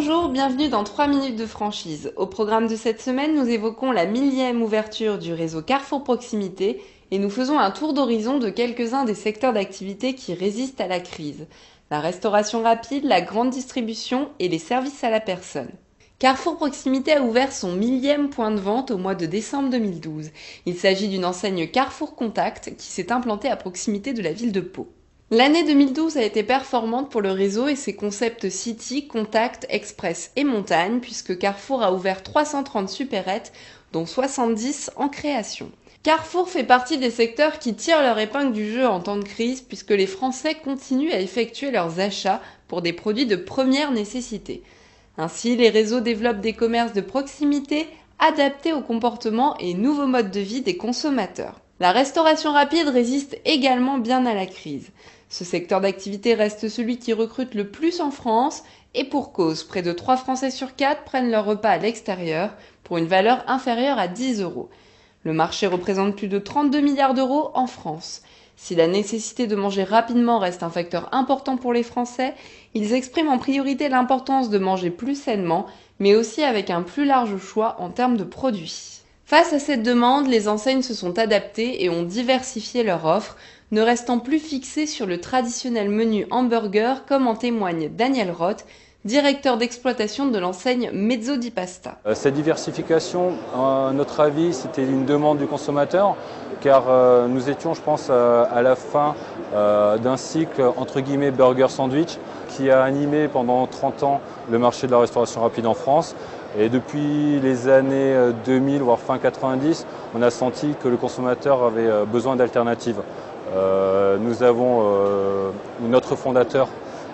Bonjour, bienvenue dans 3 minutes de franchise. Au programme de cette semaine, nous évoquons la 1000e ouverture du réseau Carrefour Proximité et nous faisons un tour d'horizon de quelques-uns des secteurs d'activité qui résistent à la crise. La restauration rapide, la grande distribution et les services à la personne. Carrefour Proximité a ouvert son 1000e point de vente au mois de décembre 2012. Il s'agit d'une enseigne Carrefour Contact qui s'est implantée à proximité de la ville de Pau. L'année 2012 a été performante pour le réseau et ses concepts City, Contact, Express et Montagne puisque Carrefour a ouvert 330 supérettes dont 70 en création. Carrefour fait partie des secteurs qui tirent leur épingle du jeu en temps de crise puisque les Français continuent à effectuer leurs achats pour des produits de première nécessité. Ainsi, les réseaux développent des commerces de proximité adaptés aux comportements et nouveaux modes de vie des consommateurs. La restauration rapide résiste également bien à la crise. Ce secteur d'activité reste celui qui recrute le plus en France et pour cause, près de 3 Français sur 4 prennent leur repas à l'extérieur pour une valeur inférieure à 10 euros. Le marché représente plus de 32 milliards d'euros en France. Si la nécessité de manger rapidement reste un facteur important pour les Français, ils expriment en priorité l'importance de manger plus sainement, mais aussi avec un plus large choix en termes de produits. Face à cette demande, les enseignes se sont adaptées et ont diversifié leur offre, ne restant plus fixées sur le traditionnel menu hamburger comme en témoigne Daniel Roth, directeur d'exploitation de l'enseigne Mezzo di Pasta. Cette diversification, à notre avis, c'était une demande du consommateur car nous étions, je pense, à la fin d'un cycle entre guillemets burger sandwich qui a animé pendant 30 ans le marché de la restauration rapide en France. Et depuis les années 2000, voire fin 90, on a senti que le consommateur avait besoin d'alternatives. Notre fondateur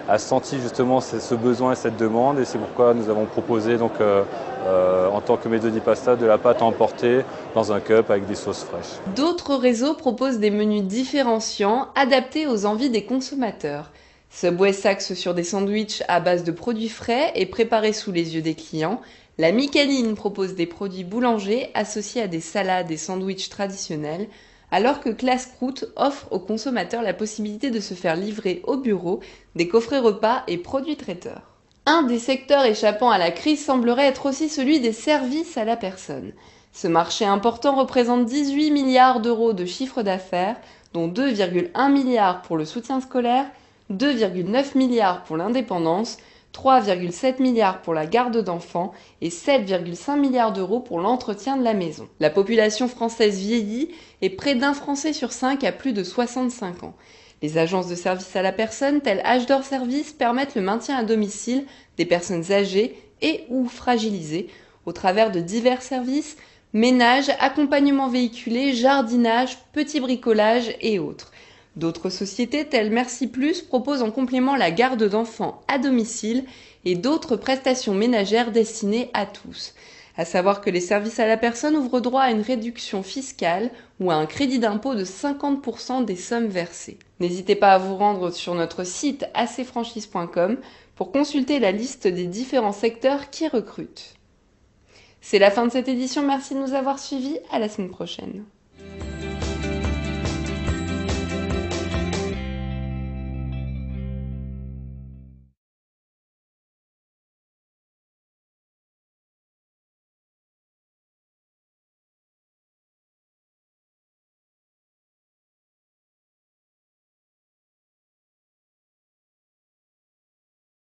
a senti justement ce besoin et cette demande et c'est pourquoi nous avons proposé donc, en tant que Mezzo di Pasta de la pâte à emporter dans un cup avec des sauces fraîches. D'autres réseaux proposent des menus différenciants adaptés aux envies des consommateurs. Subway s'axe sur des sandwichs à base de produits frais et préparés sous les yeux des clients. La Micheline propose des produits boulangers associés à des salades et sandwichs traditionnels, alors que Classe Croûte offre aux consommateurs la possibilité de se faire livrer au bureau des coffrets repas et produits traiteurs. Un des secteurs échappant à la crise semblerait être aussi celui des services à la personne. Ce marché important représente 18 milliards d'euros de chiffre d'affaires, dont 2,1 milliards pour le soutien scolaire, 2,9 milliards pour l'indépendance, 3,7 milliards pour la garde d'enfants et 7,5 milliards d'euros pour l'entretien de la maison. La population française vieillit et près d'un Français sur 5 a plus de 65 ans. Les agences de services à la personne telles H-Door Service permettent le maintien à domicile des personnes âgées et ou fragilisées au travers de divers services, ménage, accompagnement véhiculé, jardinage, petit bricolage et autres. D'autres sociétés telles Merci Plus proposent en complément la garde d'enfants à domicile et d'autres prestations ménagères destinées à tous. À savoir que les services à la personne ouvrent droit à une réduction fiscale ou à un crédit d'impôt de 50% des sommes versées. N'hésitez pas à vous rendre sur notre site acfranchise.com pour consulter la liste des différents secteurs qui recrutent. C'est la fin de cette édition, merci de nous avoir suivis, à la semaine prochaine.